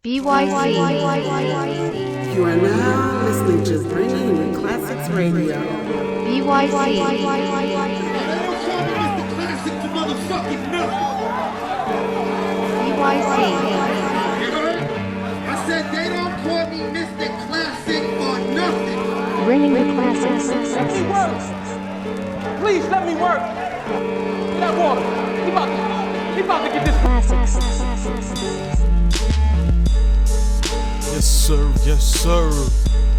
bYc. You are now listening to Brining the Classics Radio. bYc. I said they don't call me Mr. Classic for nothing. Bringing the classics. Let me work. Please let me work. That water. He about to get this Classics. Yes, sir. Yes, sir.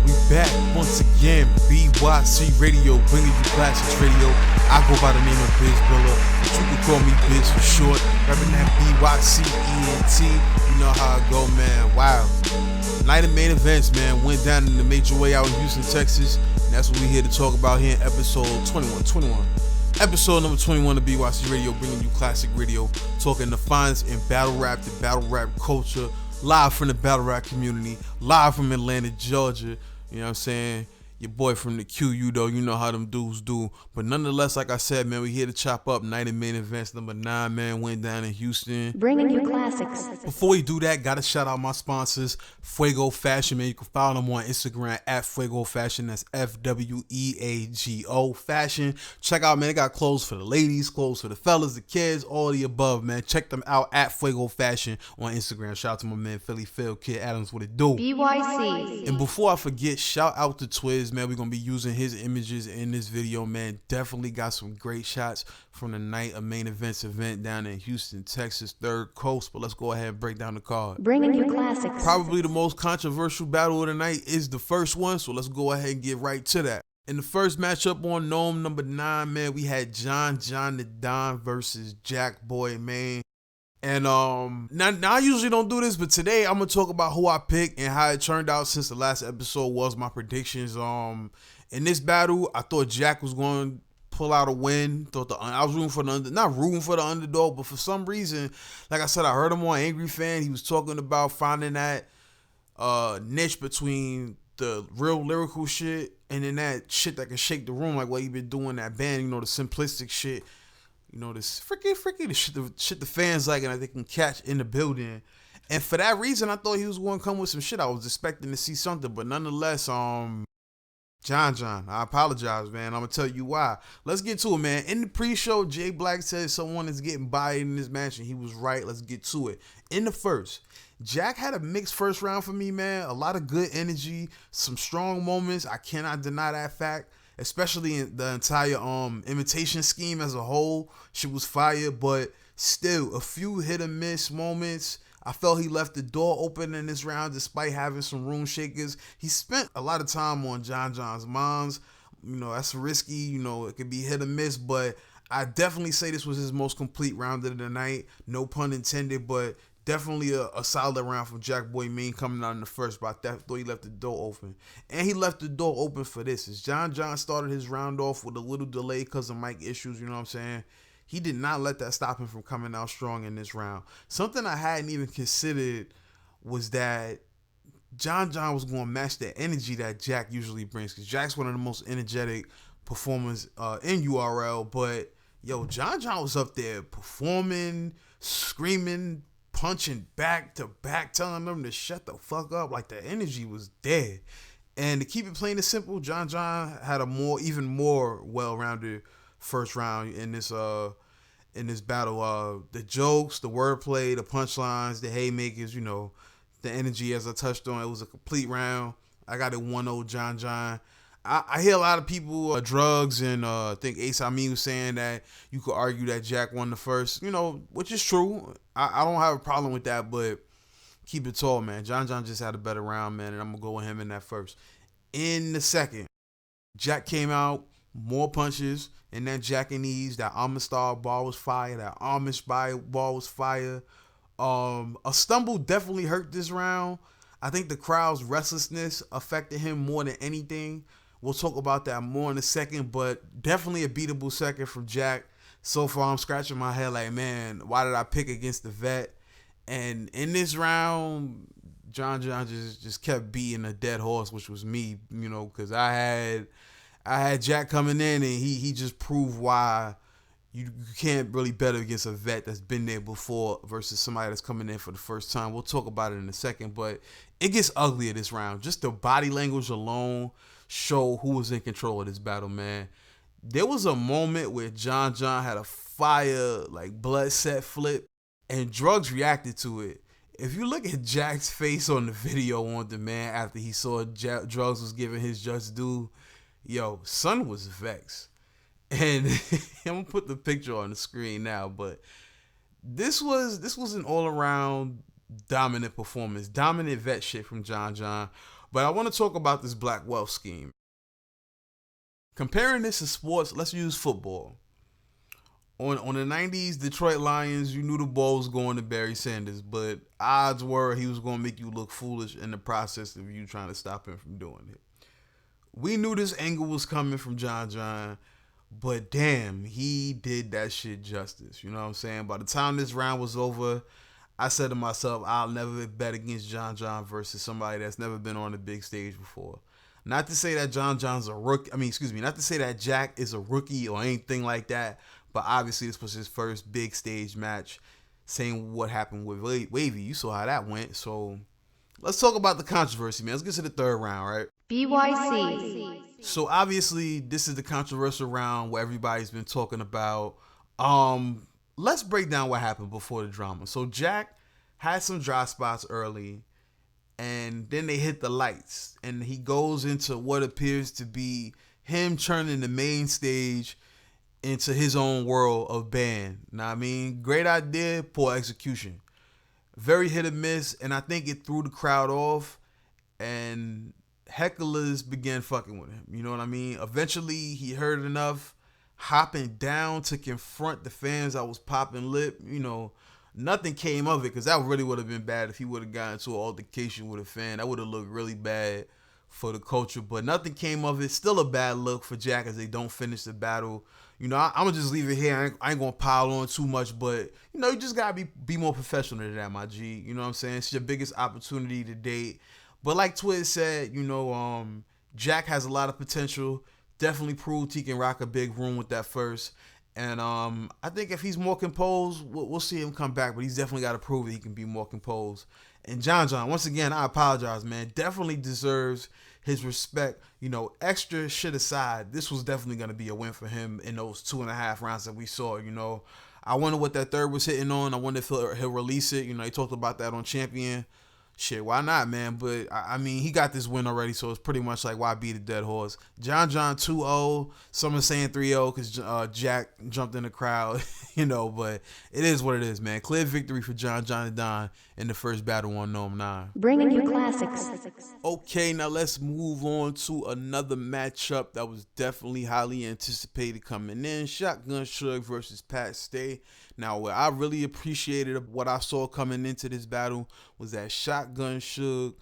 We back once again. bYc Radio, bringing you classics radio. I go by the name of Biz Billa, but you can call me Biz for short. Repping that bYc ENT. You know how I go, man. Wow. Night of main events, man. Went down in the major way out in Houston, Texas. And that's what we're here to talk about here in episode 21. Episode number 21 of bYc Radio, bringing you classic radio, talking the finest in battle rap, the battle rap culture, live from the battle rap community, live from Atlanta, Georgia. You know what I'm saying? Your boy from the QU, though, you know how them dudes do. But nonetheless, like I said, man, we here to chop up night of main events number 9, man, went down in Houston. Bringing you classics. Before we do that, gotta shout out my sponsors, Fuego Fashion, man. You can follow them on Instagram at Fuego Fashion. That's FWEAGO Fashion. Check out, man, they got clothes for the ladies, clothes for the fellas, the kids, all the above, man. Check them out at Fuego Fashion on Instagram. Shout out to my man Philly Phil, Kid Adams, what it do. bYc. And before I forget, shout out to Twiz, man. We're gonna be using his images in this video, man. Definitely got some great shots from the night of main events event down in Houston, Texas, Third Coast. But let's go ahead and break down the card. Bringing you classics. Probably the most controversial battle of the night is the first one, so let's go ahead and get right to that. In the first matchup on NOME number 9, man, we had John the Don versus Jakkboy, man. And now I usually don't do this, but today I'm gonna talk about who I picked and how it turned out since the last episode was my predictions. In this battle, I thought Jack was going to pull out a win. I was rooting for not rooting for the underdog, but for some reason, like I said, I heard him on Angry Fan. He was talking about finding that niche between the real lyrical shit and then that shit that can shake the room, like what he been doing that band. You know, the simplistic shit. You know, this freaky, the shit the fans like and that they can catch in the building. And for that reason, I thought he was going to come with some shit. I was expecting to see something, but nonetheless, John, I apologize, man. I'm going to tell you why. Let's get to it, man. In the pre-show, Jay Blacc said someone is getting by in this match, and he was right. Let's get to it. In the first, Jack had a mixed first round for me, man. A lot of good energy, some strong moments. I cannot deny that fact. Especially in the entire imitation scheme as a whole. She was fire, but still a few hit and miss moments. I felt he left the door open in this round despite having some room shakers. He spent a lot of time on John's moms. You know, that's risky. You know, it could be hit or miss, but I definitely say this was his most complete round of the night. No pun intended, but definitely a solid round from Jakkboy Maine coming out in the first, but I thought he left the door open. And he left the door open for this. As John started his round off with a little delay because of mic issues, you know what I'm saying? He did not let that stop him from coming out strong in this round. Something I hadn't even considered was that John was going to match the energy that Jack usually brings, because Jack's one of the most energetic performers in URL, but yo, John was up there performing, screaming, punching back to back, telling them to shut the fuck up. Like, the energy was there. And to keep it plain and simple, John had a even more well-rounded first round in this battle. The jokes, the wordplay, the punchlines, the haymakers, you know, the energy, as I touched on, it was a complete round. I got it 1-0 John. I hear a lot of people drugs, and I think Amin was saying that you could argue that Jack won the first, you know, which is true. I don't have a problem with that, but keep it tall, man. John just had a better round, man, and I'm going to go with him in that first. In the second, Jack came out, more punches, and that Jack and Ease, that Amistar ball was fire, that Amish ball was fire. A stumble definitely hurt this round. I think the crowd's restlessness affected him more than anything. We'll talk about that more in a second, but definitely a beatable second from Jack. So far, I'm scratching my head like, man, why did I pick against the vet? And in this round, John just kept beating a dead horse, which was me, you know, because I had Jack coming in, and he just proved why you can't really bet against a vet that's been there before versus somebody that's coming in for the first time. We'll talk about it in a second, but it gets uglier this round. Just the body language alone show who was in control of this battle, man. There was a moment where John had a fire, like, blood set flip, and Drugs reacted to it. If you look at Jack's face on the video on demand after he saw Drugs was giving his just due, yo, son was vexed. And I'm gonna put the picture on the screen now, but this was an all around dominant performance, dominant vet shit from John. But I want to talk about this Black wealth scheme. Comparing this to sports, let's use football. On the 90s Detroit Lions, you knew the ball was going to Barry Sanders, but odds were he was going to make you look foolish in the process of you trying to stop him from doing it. We knew this angle was coming from John, but damn, he did that shit justice. You know what I'm saying? By the time this round was over, I said to myself, I'll never bet against John versus somebody that's never been on the big stage before. Not to say that John's a rookie. Not to say that Jack is a rookie or anything like that. But obviously, this was his first big stage match. Same what happened with Waydah. You saw how that went. So let's talk about the controversy, man. Let's get to the third round, right? bYc. So obviously, this is the controversial round where everybody's been talking about. Let's break down what happened before the drama. So Jack had some dry spots early, and then they hit the lights, and he goes into what appears to be him turning the main stage into his own world of band. Now, I mean, great idea, poor execution. Very hit or miss, and I think it threw the crowd off, and hecklers began fucking with him. You know what I mean? Eventually, he heard enough, hopping down to confront the fans that was popping lip. You know, nothing came of it, because that really would have been bad if he would have gotten into an altercation with a fan. That would have looked really bad for the culture, but nothing came of it. Still a bad look for Jack as they don't finish the battle. You know, I'm going to just leave it here. I ain't going to pile on too much, but, you know, you just got to be more professional than that, my G. You know what I'm saying? It's your biggest opportunity to date. But like Twiz said, you know, Jack has a lot of potential. Definitely proved he can rock a big room with that first. And I think if he's more composed, we'll see him come back. But he's definitely got to prove that he can be more composed. And John, once again, I apologize, man. Definitely deserves his respect. You know, extra shit aside, this was definitely going to be a win for him in those 2.5 rounds that we saw. You know, I wonder what that third was hitting on. I wonder if he'll release it. You know, he talked about that on Champion. Shit, why not, man? But, I mean, he got this win already, so it's pretty much like, why beat a dead horse? John 2-0. Some are saying 3-0 because Jack jumped in the crowd, you know, but it is what it is, man. Clear victory for John and Don in the first battle on NOME 9. Bringing you classics. Okay, now let's move on to another matchup that was definitely highly anticipated coming in. Shotgun Suge versus Pat Stay. Now, what I really appreciated what I saw coming into this battle was that Shotgun Suge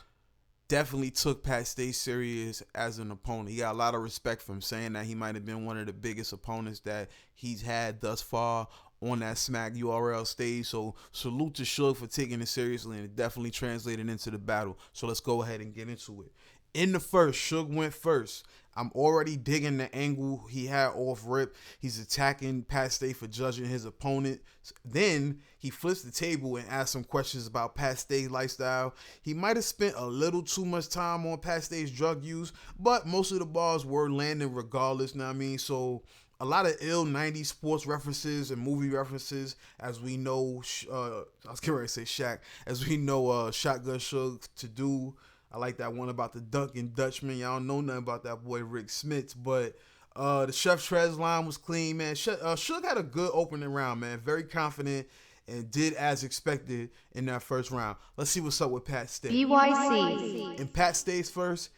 definitely took Pat Stay serious as an opponent. He got a lot of respect from saying that he might have been one of the biggest opponents that he's had thus far on that Smack URL stage. So salute to Suge for taking it seriously, and it definitely translated into the battle. So let's go ahead and get into it. In the first, Suge went first. I'm already digging the angle he had off rip. He's attacking Pat Stay for judging his opponent. Then he flips the table and asks some questions about Pat Stay's lifestyle. He might have spent a little too much time on Pat Stay's drug use, but most of the bars were landing regardless, know what I mean? So a lot of ill 90s sports references and movie references, as we know, I was getting ready to say Shaq, as we know Shotgun Suge to do. I like that one about the Dunkin' Dutchman. Y'all don't know nothing about that boy Rick Smits, but the Chef Trez line was clean, man. Suge had a good opening round, man. Very confident and did as expected in that first round. Let's see what's up with Pat Stay. bYc. In Pat Stay's first,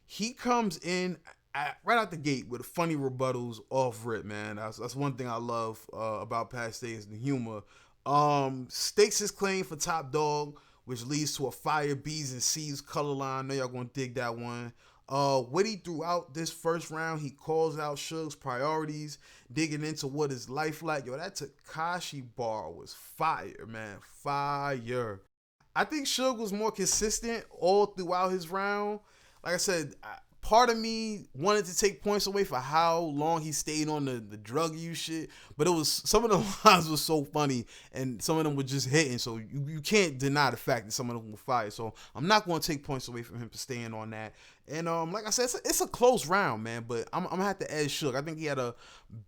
he comes in right out the gate with funny rebuttals off rip, man. That's one thing I love about Pat Stay is the humor. Stakes his claim for top dog, which leads to a fire B's and C's color line. I know y'all gonna dig that one. Witty throughout this first round, he calls out Suge's priorities, digging into what his life like. Yo, that Tekashi bar was fire, man. Fire. I think Suge was more consistent all throughout his round. Like I said, part of me wanted to take points away for how long he stayed on the drug use shit, but it was, some of the lines were so funny and some of them were just hitting, so you can't deny the fact that some of them were fire. So I'm not going to take points away from him for staying on that. And like I said, it's a close round, man, but I'm gonna have to edge Suge. I think he had a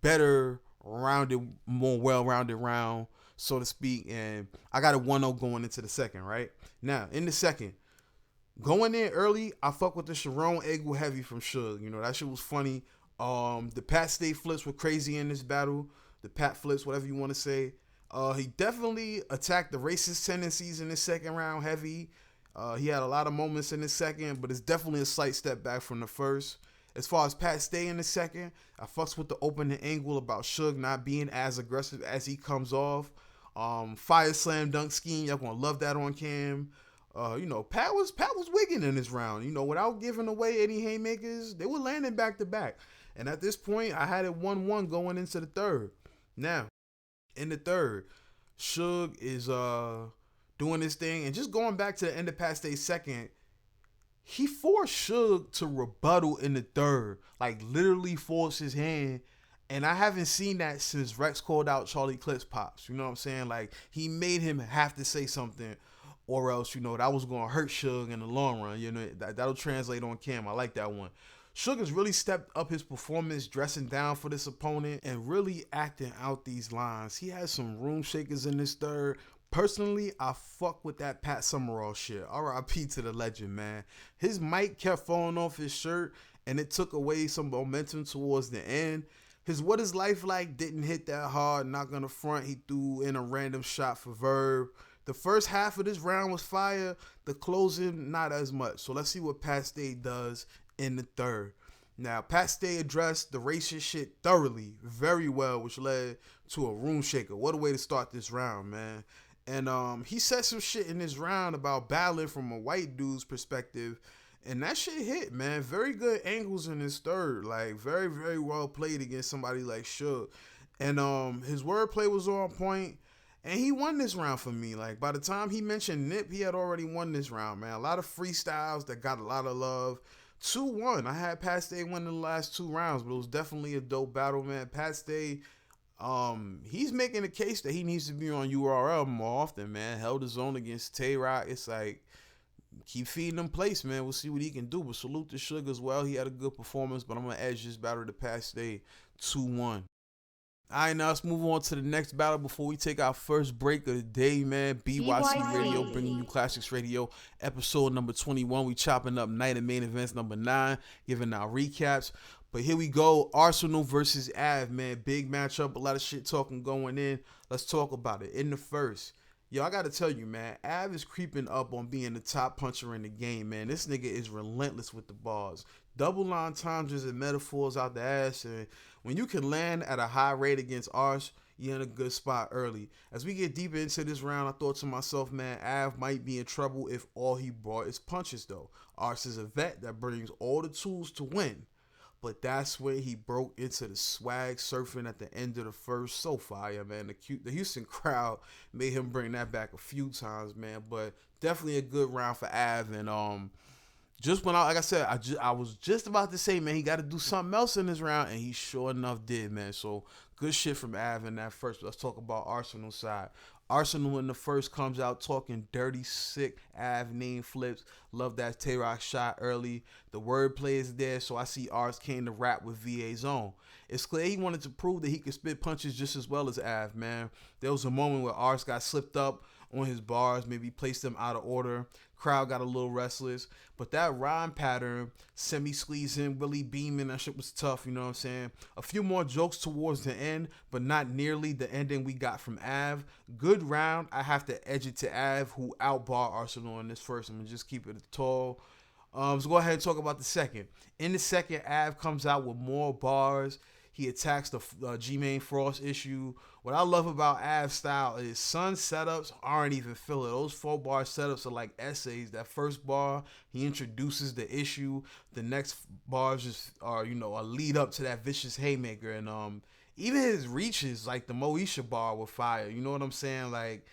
better rounded, more well-rounded round, so to speak, and I got a 1-0 going into the second, right? Now, in the second, going in early, I fuck with the Sharon Eagle heavy from Suge. You know, that shit was funny. The Pat Stay flips were crazy in this battle. The Pat flips, whatever you want to say. He definitely attacked the racist tendencies in the second round heavy. He had a lot of moments in the second, but it's definitely a slight step back from the first. As far as Pat Stay in the second, I fucks with the opening angle about Suge not being as aggressive as he comes off. Fire slam dunk scheme, y'all gonna love that on cam. You know, Pat was wigging in this round. You know, without giving away any haymakers, they were landing back to back. And at this point, I had it 1-1 going into the third. Now, in the third, Suge is doing this thing, and just going back to the end of Pat Stay's second, he forced Suge to rebuttal in the third, like literally forced his hand. And I haven't seen that since Rex called out Charlie Clips Pops. You know what I'm saying? Like, he made him have to say something, or else, you know, that was going to hurt Suge in the long run. You know, that'll translate on cam. I like that one. Suge has really stepped up his performance, dressing down for this opponent and really acting out these lines. He has some room shakers in this third. Personally, I fuck with that Pat Summerall shit. R.I.P. to the legend, man. His mic kept falling off his shirt, and it took away some momentum towards the end. His What Is Life Like didn't hit that hard. Not gonna front. He threw in a random shot for Verb. The first half of this round was fire. The closing, not as much. So let's see what Pat Stay does in the third. Now, Pat Stay addressed the racist shit thoroughly, very well, which led to a room shaker. What a way to start this round, man. And he said some shit in this round about battling from a white dude's perspective, and that shit hit, man. Very good angles in this third, like very, very well played against somebody like Suge. And his wordplay was on point, and he won this round for me. Like, by the time he mentioned Nip, he had already won this round, man. A lot of freestyles that got a lot of love. 2-1. I had Pat Stay win the last two rounds, but it was definitely a dope battle, man. Pat Stay, he's making a case that he needs to be on URL more often, man. Held his own against Tay-Rock. It's like, keep feeding him place, man. We'll see what he can do. But salute to Suge as well. He had a good performance, but I'm going to edge this battle to Pat Stay 2-1. All right, now let's move on to the next battle before we take our first break of the day, man. bYc Radio, bringing you Classics Radio, episode number 21. We chopping up night of main events number 9, giving our recaps. But here we go, Arsonal versus Av, man. Big matchup, a lot of shit talking going in. Let's talk about it. In the first, yo, I got to tell you, man, Av is creeping up on being the top puncher in the game, man. This nigga is relentless with the bars. Double line entendres and metaphors out the ass, and when you can land at a high rate against Ars, you're in a good spot early. As we get deeper into this round, I thought to myself, man, Av might be in trouble if all he brought is punches, though. Ars is a vet that brings all the tools to win. But that's when he broke into the swag surfing at the end of the first. So fire, man. The Houston crowd made him bring that back a few times, man. But definitely a good round for Av. And just when like I said, I was just about to say, man, he got to do something else in this round, and he sure enough did, man. So good shit from Av in that first. Let's talk about Arsonal side. Arsonal in the first comes out talking dirty, sick, Av name flips. Love that Tay-Rock shot early. The wordplay is there, so I see Ars came to rap with VA Zone. It's clear he wanted to prove that he could spit punches just as well as Av, man. There was a moment where Ars got slipped up on his bars, maybe placed them out of order. Crowd got a little restless, but that rhyme pattern, semi-squeezing, really beaming, that shit was tough, you know what I'm saying? A few more jokes towards the end, but not nearly the ending we got from Av. Good round. I have to edge it to Av, who outbarred Arsonal in this first. I'm going to just keep it tall. Let's go ahead and talk about the second. In the second, Av comes out with more bars. He attacks the G-Main Frost issue. What I love about Av's style is Sun setups aren't even filler. Those 4-bar setups are like essays. That first bar, he introduces the issue. The next bars just are, you know, a lead up to that vicious haymaker. And even his reaches, like the Moesha bar with fire. You know what I'm saying? Like,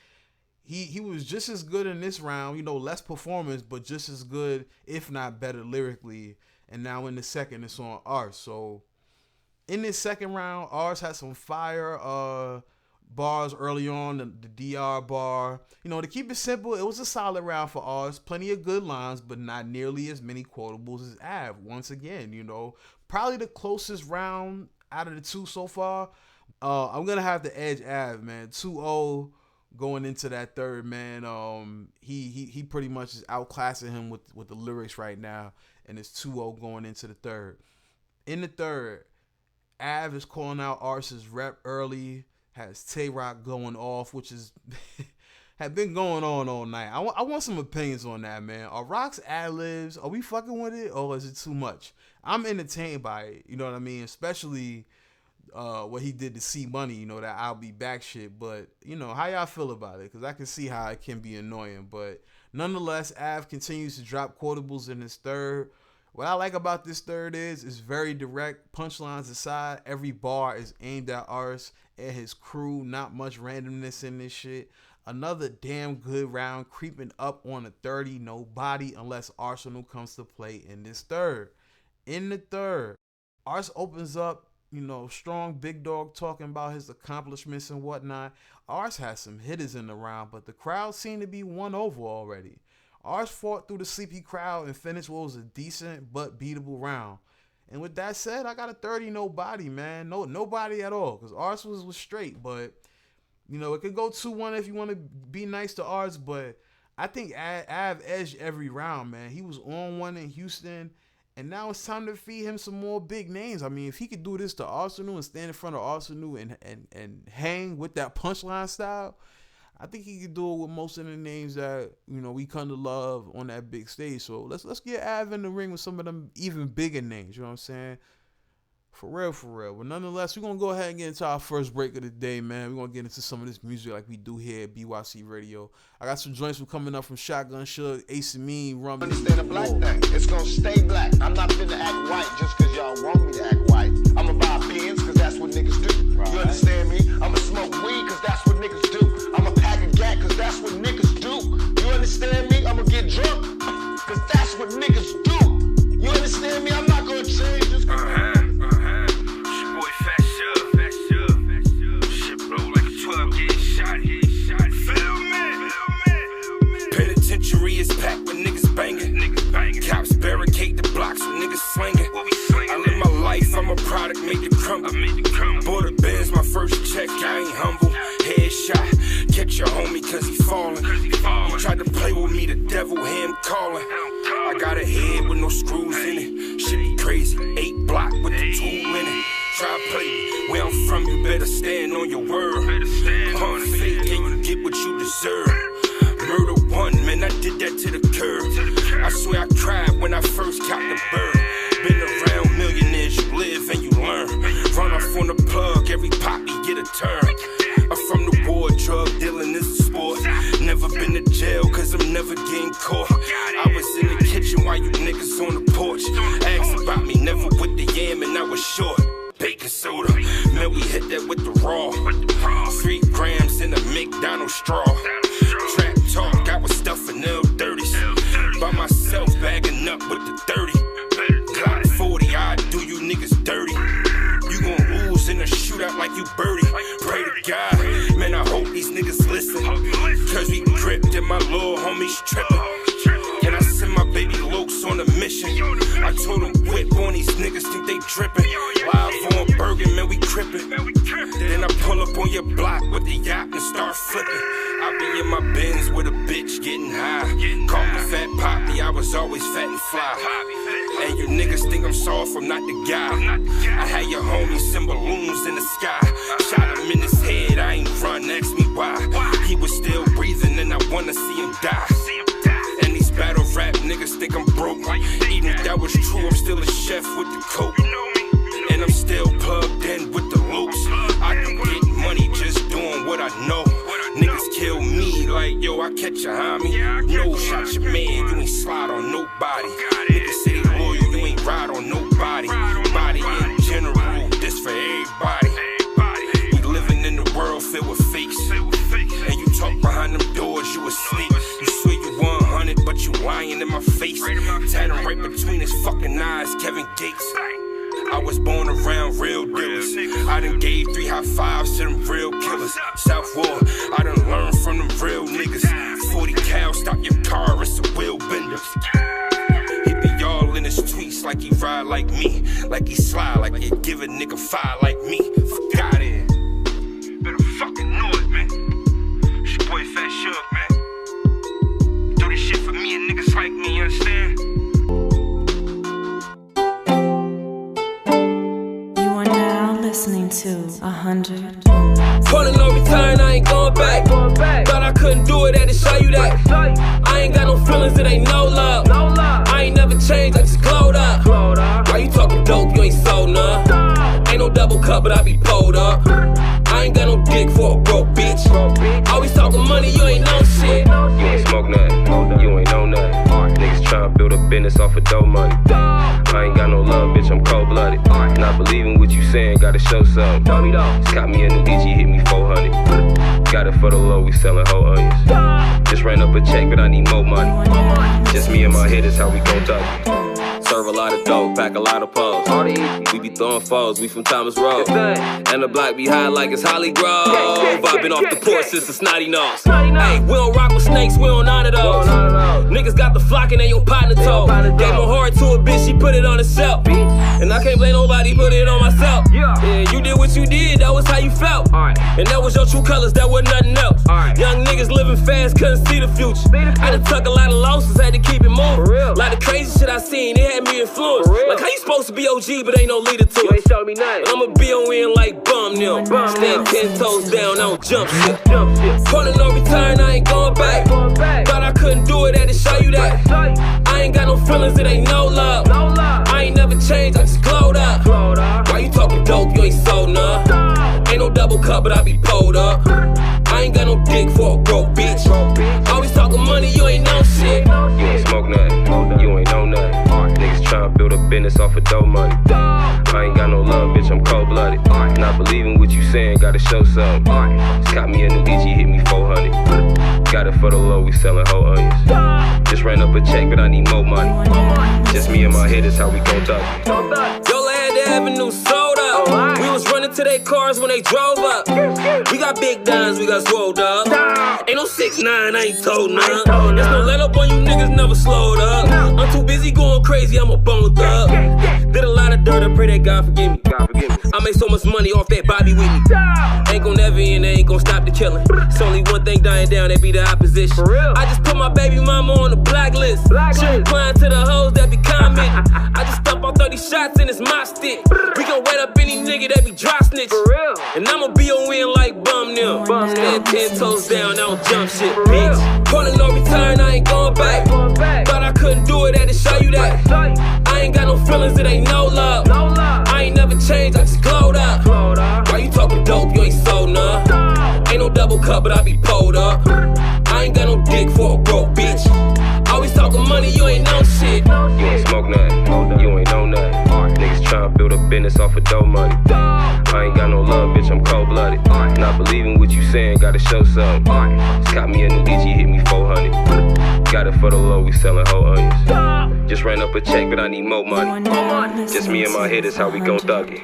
he was just as good in this round, you know, less performance, but just as good, if not better lyrically. And now in the second, it's on Ars. So in this second round, Ars had some fire bars early on, the DR bar. You know, to keep it simple, it was a solid round for Ars. Plenty of good lines, but not nearly as many quotables as Av. Once again, you know, probably the closest round out of the two so far. I'm going to have to edge Av, man. 2-0 going into that third, man. He pretty much is outclassing him with the lyrics right now, and it's 2-0 going into the third. In the third, Av is calling out Ars's rep early, has Tay-Rock going off, which is had been going on all night. I want some opinions on that, man. Are Rock's ad-libs, are we fucking with it, or is it too much? I'm entertained by it, you know what I mean? Especially what he did to C Money, you know, that I'll be back shit. But, you know, how y'all feel about it? Because I can see how it can be annoying. But nonetheless, Av continues to drop quotables in his third. What I like about this third is it's very direct. Punchlines aside, every bar is aimed at Ars and his crew. Not much randomness in this shit. Another damn good round, creeping up on a 30. No body unless Arsonal comes to play in this third. In the third, Ars opens up, you know, strong big dog talking about his accomplishments and whatnot. Ars has some hitters in the round, but the crowd seemed to be won over already. Ars fought through the sleepy crowd and finished what was a decent but beatable round. And with that said, I got a 30 nobody, man. Nobody at all, because Ars was straight. But, you know, it could go 2-1 if you want to be nice to Ars, but I think Av edged every round, man. He was on one in Houston, and now it's time to feed him some more big names. I mean, if he could do this to Arsonal and stand in front of Arsonal and hang with that punchline style, I think he could do it with most of the names that, you know, we come to love on that big stage. So let's get Av in the ring with some of them even bigger names, you know what I'm saying? For real. But nonetheless, we're going to go ahead and get into our first break of the day, man. We're going to get into some of this music like we do here at bYc Radio. I got some joints coming up from Shotgun Suge, Amin, Rum Nitty. Understand the black thing. It's going to stay black. I'm not finna act white just because y'all want me to act white. I'm going to buy Benz because that's what niggas do. Right. You understand me? I'm going to smoke weed because that's what niggas do. I'm going to pack a gat because that's what niggas do. You understand me? I'm going to get drunk because that's what niggas do. You understand me? I'm not going to change just because... Penitentiary is packed with niggas banging. Cops barricade the blocks with niggas slinging. I live my life, I'm a product, make it crumble. Bought a Benz, my first check, I ain't humble. Headshot, catch your homie cause he falling. He tried to play with me, the devil, him calling. I got a head with no screws in it. Shit be crazy, 8 block with the tool in it. Try to play me, where I'm from, you better stand on your word. Pump fake and you get what you deserve. Murder one, man, I did that to the curb. I swear I cried when I first caught the bird. Been around millionaires, you live and you learn. Run off on the plug, every poppy get a turn. I'm from the war, drug dealing is a sport. Never been to jail, cause I'm never getting caught. I was in the kitchen while you niggas on the porch. Asked about me, never with the yam and I was short. Baking soda, man, we hit that with the raw. 3 grams in a McDonald's straw. Trap talk, I was stuffing L30s. By myself, bagging up with the 30. Glock 40, I do you niggas dirty. You gon' lose in a shootout like you birdie. Pray to God, man, I hope these niggas listen. Cause we gripped and my little homies trippin'. And I send my baby Lokes on a mission. I told them whip on these niggas, think they drippin'. Live on Bergen, man, we crippin'. Then I pull up on your block with the yacht and start flipping. I be in my Benz with a bitch getting high. Call me Fat Poppy, I was always fat and fly. And you niggas think I'm soft, I'm not the guy. I had your homie send balloons in the sky. Shot him in his head, I ain't run, ask me why. He was still breathing and I wanna see him die. And these battle rap niggas think I'm broke. Even if that was true, I'm still a chef with the coke. And I'm still plugged in with the loops. I can get money just doing what I know. Niggas kill me like, yo, I catch a homie. No, shot your man, you ain't slide on nobody. Niggas say they loyal, you ain't ride on nobody. Body in general, this for everybody. We living in a world filled with fakes. And you talk behind them doors, face. Tad him right between his fucking eyes, Kevin Gates. I was born around real dealers. I done gave 3 high fives to them real killers. South War, I done learned from them real niggas. 40 cal, stop your car, it's a wheel bender. He be all in his tweets like he ride like me, like he slide, like he give a nigga fire like me. Fuck out here. Better fucking know it, man. It's your boy Fat Suge, man. Do this shit for me and niggas like me, you understand? Listening to 100. Pulling no return, I ain't going back. Thought I couldn't do it, had to show you that. I ain't got no feelings, it ain't no love. I ain't never changed, I just glowed up. Why you talking dope, you ain't sold none. Ain't no double cup, but I be pulled up. I ain't got no dick for a broke bitch. Always talking money, you ain't no shit. You ain't smoke nothing, you ain't know nothing. Niggas tryna build a business off of dough money. I ain't got no love, bitch, I'm cold-blooded. Not believing what you saying, gotta show something. Just got me a new Geechi, hit me 400. Got it for the low, we sellin' whole onions. Just ran up a check, but I need more money. Just me and my head is how we gon' talk. Serve a lot of dope, pack a lot of poles. We be throwing foes, we from Thomas Road. And the block be high like it's Holly Grove. I've been off the porch since the snotty nose. Hey, we don't rock with snakes, we don't honor those. Niggas got the flock and they your partner told. Gave my heart to a bitch, she put it on herself. And I can't blame nobody, put it on myself. Yeah, you did what you did, that was how you felt. And that was your true colors, that was nothing else. Young niggas living fast, couldn't see the future. I done took a lot of losses, had to keep it moving. Like the crazy shit I seen, it had me influenced. Like how you supposed to be OG, but ain't no leader to it. Show me nothing. I'ma be on in like bum them. Stand 10 toes down, I don't jump shit. Pulling no return, I ain't going back. Thought I couldn't do it, had to show you that. I ain't got no feelings, it ain't no love. I ain't never changed, I just glowed up. Why you talking dope, you ain't sold none. Ain't no double cup, but I be pulled up. I ain't got no dick for a broke bitch. Always talking money, you ain't no shit. You ain't smoke nothing, you ain't know nothing. Niggas tryna build a business off of dough money. I ain't got no love, bitch, I'm cold-blooded. Not believing what you saying, gotta show something. Just got me a new Geechi, hit me 400. Got it for the low, we sellin' whole onions. Just ran up a check, but I need more money. Just me and my head is how we gon' talk. Yola had the avenue sold up. We was running to their cars when they drove up. We got big dimes, we got swole up. Ain't no 6'9", I ain't told none. There's no let up on you niggas, never slowed up. I'm too busy going crazy, I'm a boned up. Did a lot of dirt, I pray that God forgive me. I make so much money off that Bobby with me. Ain't gon' never end, they ain't gon' stop the killing. It's only one thing dying down, that be the opposition. I just put my baby mama on the blacklist. She replying to the hoes that be commenting. I just dump on 30 shots in this mop stick. We gon' wet up any nigga that be dry snitch. And I'ma be on win like bum them. Stand 10 toes down, I don't jump shit, bitch. Pulling no return, I ain't going back. Thought I couldn't do it, had to show you that. I ain't got no feelings, it ain't no love. I ain't never changed, I just glowed up. Why you talking dope, you ain't sold none. Ain't no double cup, but I be pulled up. I ain't got no dick for a broke bitch. Always talking money, you ain't no shit. You ain't smoke nothing, you ain't know nothing. Niggas tryna build a business off of dough money. I ain't got no love, bitch, I'm cold-blooded. Not believing what you saying, gotta show something. Just got me a new Geechi, hit me 400. Got it for the low, we sellin' whole onions. Just ran up a check, but I need more money. Just me and my head is how we gon' thug it.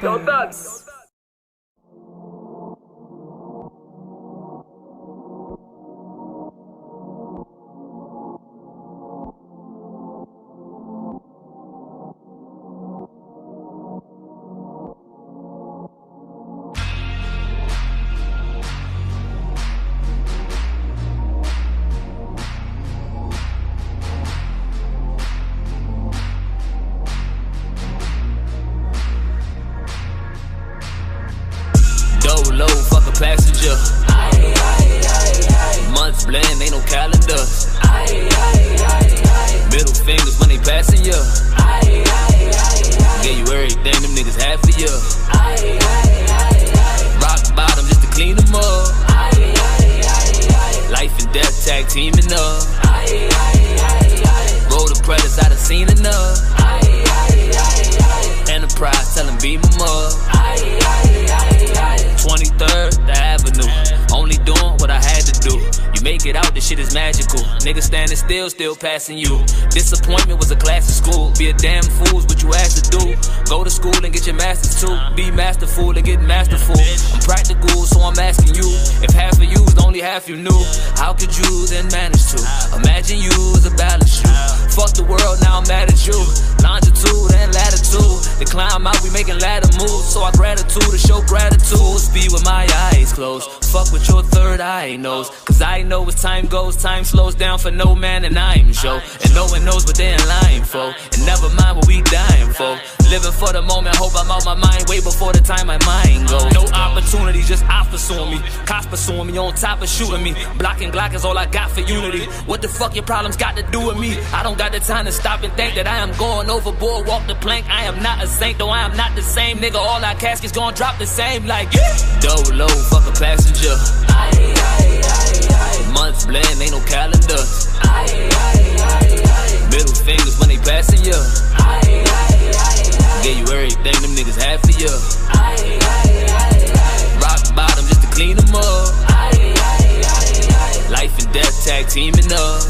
Dolo, fuck a passenger. Months blend, ain't no calendar. Middle fingers when they passing you. Gave you everything, them niggas had for you. Rock bottom just to clean them up. Life and death tag teaming up. Roll the credits, I done seen enough. Enterprise, tell them beam them up. 23rd, the Avenue. Only doing what I had to do. You make it out, this shit is magical. Niggas standing still passing you. Disappointment was a class in school. Be a damn fool's what you asked to do. Go to school and get your master's too. Be masterful and get masterful. I'm practical, so I'm asking you. If half of you is the only half you knew, how could you then manage to imagine you as a balance shoe? Fuck the world, now I'm mad at you. Longitude and latitude. To climb out, we making ladder moves. So I gratitude to show gratitude. Speed with my eyes closed. Fuck what your third eye knows. Cause I know as time goes, time slows down for no man, and I'm sure. And no one knows what they're in line for. And never mind what we dying for. Living for the moment, hope I'm out my mind way before the time my mind goes. No opportunity, just ops pursuing me. Cops pursuing me, on top of shooting me. Blocking Glacc is all I got for unity. What the fuck your problems got to do with me? I don't got the time to stop and think that I am going overboard, walk the plank. I am not a saint, though I am not the same. Nigga, all our caskets gon' drop the same like Dolo, fuck a passenger. Months blend, ain't no calendar. Middle fingers when they passing ya. Gave you everything, them niggas had for ya. Rock bottom just to clean them up. Life and death tag teaming up.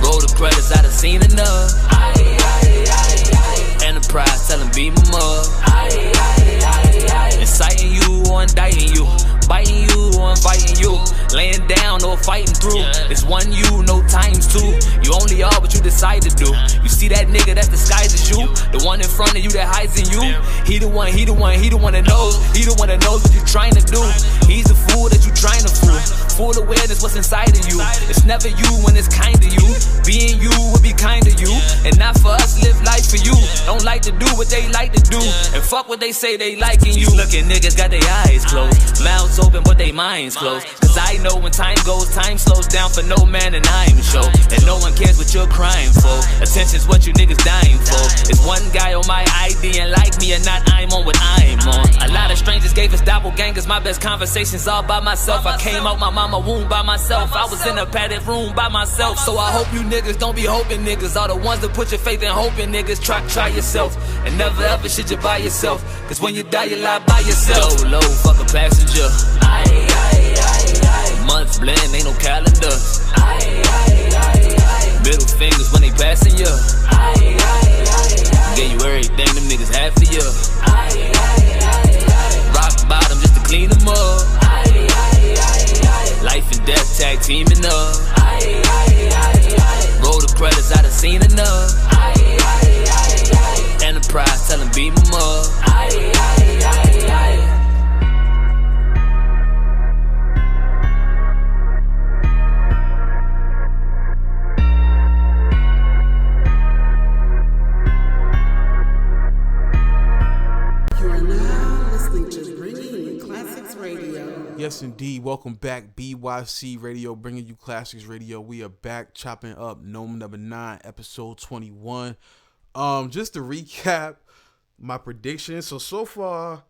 Roll the credits, I done seen enough. Enterprise, tell them beat 'em up. Inciting you or indicting you. Biting you or inviting you. Laying down or fighting through. It's one you, no times two. You only are what you decide to do. You see that nigga that's disguises you. The one in front of you that hides in you. He the one that knows. He the one that knows what you trying to do. He's the fool that you trying to fool. Full awareness what's inside of you. It's never you when it's kind of you. Being you would be kind to you. And not for us, live life for you. Don't like to do what they like to do. And fuck what they say they liking you. Looking niggas got their eyes closed. Mouths open but they minds closed. Cause I know when time goes, time slows down for no man, and I'm sure. And no one cares what you're crying for. Attention's what you niggas dying for. It's one guy on my ID and like me or not, I'm on what I'm on. A lot of strangers gave us doppelgangers. My best conversations all by myself. I came out my mama womb by myself. I was in a padded room by myself. So I hope you niggas don't be hoping niggas are the ones that put your faith in hoping niggas. Try yourself. And never ever should you by yourself. Cause when you die you lie by yourself. Low, fuck a passenger. Months blend, ain't no calendar. Middle fingers when they passing ya. Gave you everything, them niggas had for ya. Rock bottom just to clean them up. Life and death tag teaming up. Roll the credits, I done seen enough. Enterprise, tell them beam 'em up. Yes, indeed. Welcome back, bYc Radio, bringing you Classics Radio. We are back chopping up NOME number 9, episode 21. Just to recap my predictions. So far,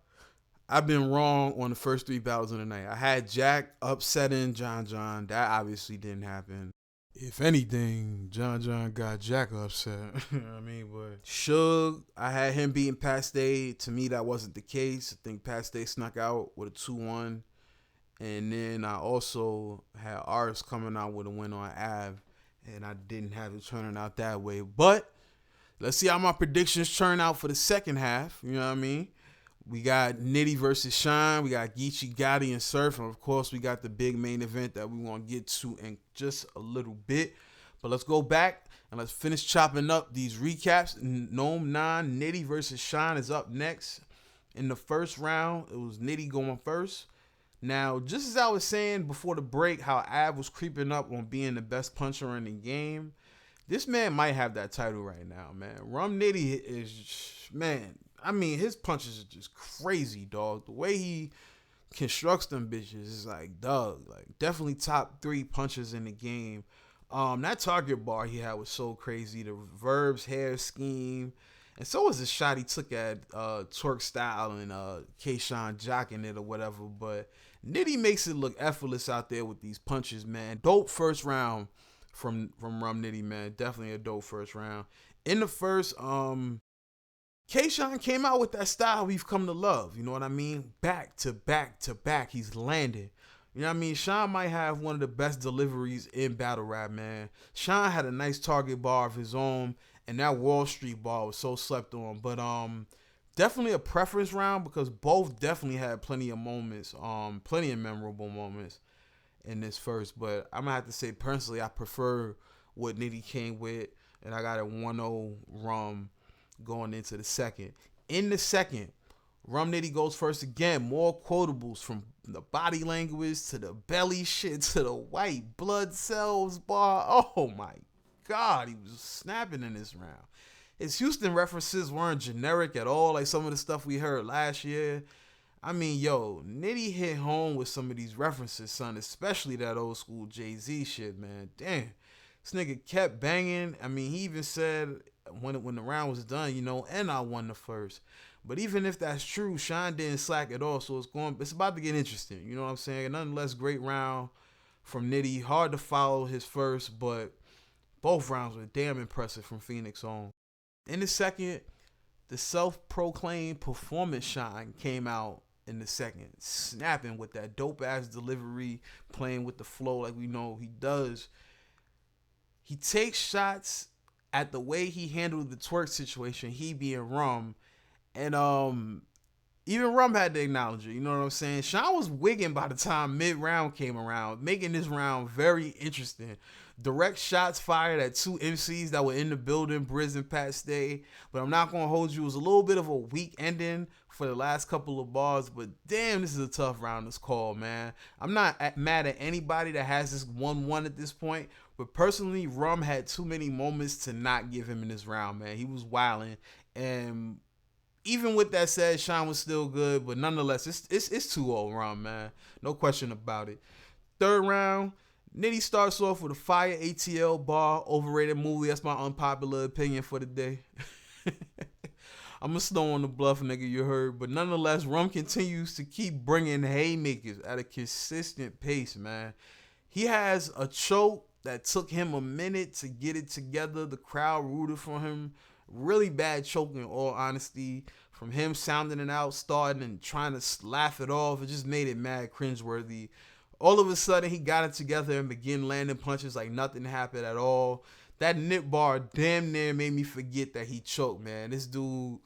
I've been wrong on the first 3 battles of the night. I had Jack upsetting John. That obviously didn't happen. If anything, John got Jack upset. You know what I mean? But Suge, I had him beating Paste. To me, that wasn't the case. I think Paste snuck out with a 2-1. And then I also had Ars coming out with a win on Av. And I didn't have it turning out that way. But let's see how my predictions turn out for the second half. You know what I mean? We got Nitty versus Shine. We got Geechi Gotti and Surf. And, of course, we got the big main event that we want to get to in just a little bit. But let's go back and let's finish chopping up these recaps. NOME 9, Nitty versus Shine is up next. In the first round, it was Nitty going first. Now, just as I was saying before the break, how Av was creeping up on being the best puncher in the game, this man might have that title right now, man. Rum Nitty is, man, I mean, his punches are just crazy, dog. The way he constructs them bitches is like, dog, like definitely top 3 punches in the game. That target bar he had was so crazy. The Verb's hair scheme. And so was the shot he took at Twerk Style and K-Shine jocking it or whatever. But Nitty makes it look effortless out there with these punches, man. Dope first round from Rum Nitty, man. Definitely a dope first round. In the first, K-Shine came out with that style we've come to love. You know what I mean? Back to back to back. He's landed. You know what I mean? Sean might have one of the best deliveries in battle rap, man. Sean had a nice target bar of his own, and that Wall Street bar was so slept on. But definitely a preference round because both definitely had plenty of moments, plenty of memorable moments in this first. But I'm gonna have to say personally, I prefer what Nitty came with, and I got a 1-0 Rum going into the second. In the second, Rum Nitty goes first again. More quotables from the body language to the belly shit to the white blood cells bar. Oh my God, he was snapping in this round. His Houston references weren't generic at all like some of the stuff we heard last year. I mean, yo, Nitty hit home with some of these references, son, especially that old school Jay-Z shit, man. Damn. This nigga kept banging. I mean, he even said when the round was done, you know, and I won the first. But even if that's true, Sean didn't slack at all, so it's about to get interesting. You know what I'm saying? Nonetheless, great round from Nitty. Hard to follow his first, but both rounds were damn impressive from Phoenix on. In the second, the self-proclaimed performance Sean came out in the second, snapping with that dope-ass delivery, playing with the flow like we know he does. He takes shots at the way he handled the twerk situation, he being Rum, and even Rum had to acknowledge it, you know what I'm saying? Sean was wigging by the time mid-round came around, making this round very interesting. Direct shots fired at two MCs that were in the building, Briz and Pat Stay. But I'm not going to hold you. It was a little bit of a weak ending for the last couple of bars. But damn, this is a tough round, this call, man. I'm not mad at anybody that has this 1-1 at this point. But personally, Rum had too many moments to not give him in this round, man. He was wilding. And even with that said, Sean was still good. But nonetheless, it's 2-0 Rum, man. No question about it. Third round, Nitty starts off with a fire ATL bar, overrated movie. That's my unpopular opinion for the day. I'm going to snow on the bluff, nigga, you heard. But nonetheless, Rum continues to keep bringing haymakers at a consistent pace, man. He has a choke that took him a minute to get it together. The crowd rooted for him. Really bad choke, in all honesty. From him sounding it out, starting and trying to laugh it off. It just made it mad cringeworthy. All of a sudden, he got it together and began landing punches like nothing happened at all. That nip bar damn near made me forget that he choked, man. This dude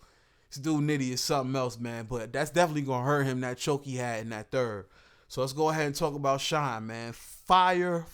Nitty is something else, man. But that's definitely going to hurt him, that choke he had in that third. So let's go ahead and talk about Sean, man. Fire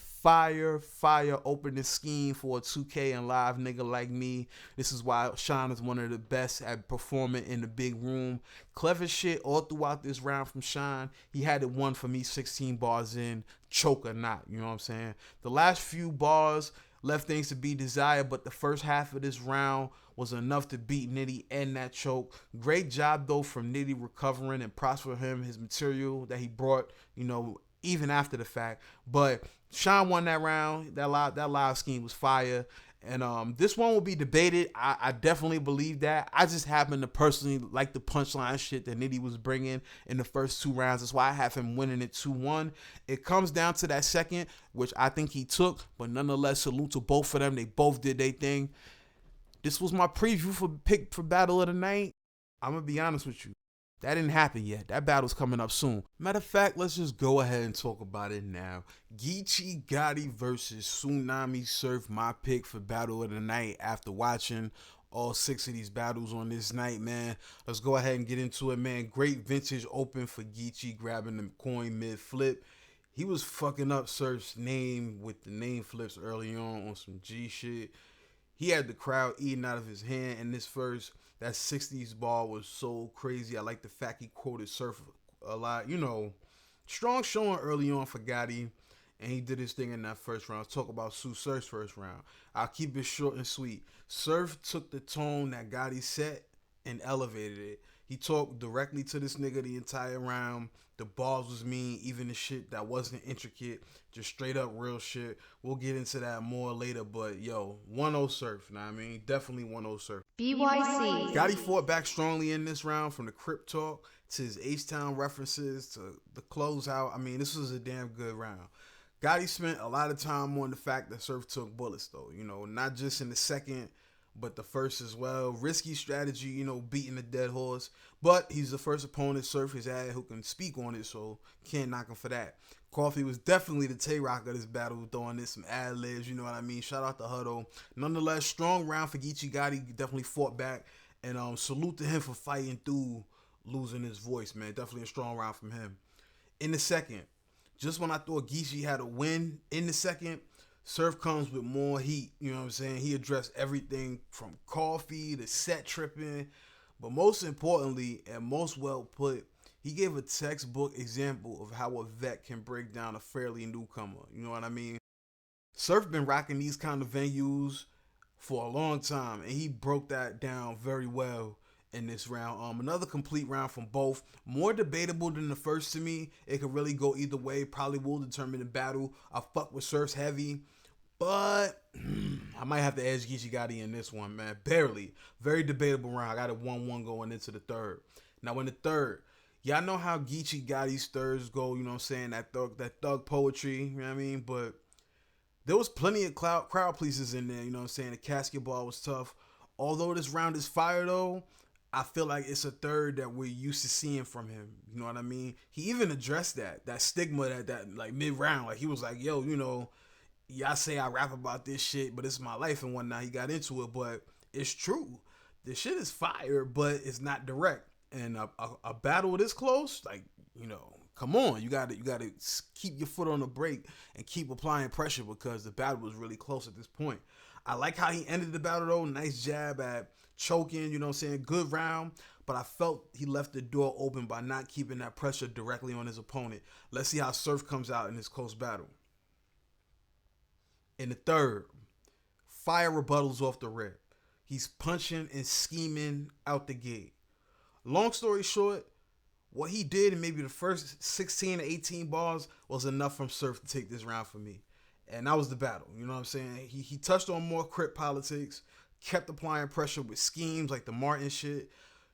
opening scheme for a 2K and live nigga like me. This is why Sean is one of the best at performing in the big room. Clever shit all throughout this round from Sean. He had it won for me 16 bars in, choke or not, you know what I'm saying? The last few bars left things to be desired, but the first half of this round was enough to beat Nitty and that choke. Great job though from Nitty recovering and prosper him, his material that he brought, you know, even after the fact. But Sean won that round. That live scheme was fire. And this one will be debated. I definitely believe that. I just happen to personally like the punchline shit that Nitty was bringing in the first two rounds. That's why I have him winning it 2-1. It comes down to that second, which I think he took. But nonetheless, salute to both of them. They both did their thing. This was my preview for pick for Battle of the Night. I'm going to be honest with you. That didn't happen yet. That battle's coming up soon. Matter of fact, let's just go ahead and talk about it now. Geechi Gotti versus Tsu Surf, my pick for Battle of the Night after watching all 6 of these battles on this night, man. Let's go ahead and get into it, man. Great vintage open for Geechi, grabbing the coin mid-flip. He was fucking up Surf's name with the name flips early on some G shit. He had the crowd eating out of his hand in this first. That 60s ball was so crazy. I like the fact he quoted Surf a lot. You know, strong showing early on for Gotti, and he did his thing in that first round. Let's talk about Tsu Surf's first round. I'll keep it short and sweet. Surf took the tone that Gotti set and elevated it. He talked directly to this nigga the entire round. The bars was mean, even the shit that wasn't intricate, just straight up real shit. We'll get into that more later, but yo, 1-0 Surf, know what I mean? Definitely 1-0 Surf. bYc. Gotti fought back strongly in this round, from the Crip talk to his H-Town references to the closeout. I mean, this was a damn good round. Gotti spent a lot of time on the fact that Surf took bullets, though. You know, not just in the second, but the first as well. Risky strategy, you know, beating the dead horse. But he's the first opponent Surf has had who can speak on it, so can't knock him for that. Coffee was definitely the Tay-Rock of this battle, throwing in some ad-libs, you know what I mean? Shout out to Huddle. Nonetheless, strong round for Geechi Gotti. Definitely fought back. And salute to him for fighting through losing his voice, man. Definitely a strong round from him. In the second, just when I thought Geechi had a win in the second, Surf comes with more heat. You know what I'm saying? He addressed everything from Coffee to set tripping. But most importantly, and most well put, he gave a textbook example of how a vet can break down a fairly newcomer. You know what I mean? Surf been rocking these kind of venues for a long time, and he broke that down very well in this round. Another complete round from both. More debatable than the first to me. It could really go either way. Probably will determine the battle. I fuck with Surf's heavy, but I might have to edge Geechi Gotti in this one, man. Barely. Very debatable round. I got a 1-1 going into the third. Now in the third, y'all know how Geechi Gotti's thirds go, you know what I'm saying? That thug poetry, you know what I mean? But there was plenty of crowd pleasers in there, you know what I'm saying? The casket ball was tough. Although this round is fire, though, I feel like it's a third that we're used to seeing from him. You know what I mean? He even addressed that stigma that like mid-round. Like, he was like, yo, you know, y'all say I rap about this shit, but it's my life and whatnot. He got into it, but it's true. This shit is fire, but it's not direct. And a battle this close, like, you know, come on, you gotta keep your foot on the brake and keep applying pressure, because the battle was really close at this point. I like how he ended the battle though. Nice jab at choking, you know what I'm saying? Good round, but I felt he left the door open by not keeping that pressure directly on his opponent. Let's see how Surf comes out in this close battle. In the third, fire rebuttals off the rip. He's punching and scheming out the gate. Long story short, what he did in maybe the first 16 to 18 bars was enough from Surf to take this round for me. And that was the battle. You know what I'm saying? He touched on more crip politics, kept applying pressure with schemes like the Martin shit.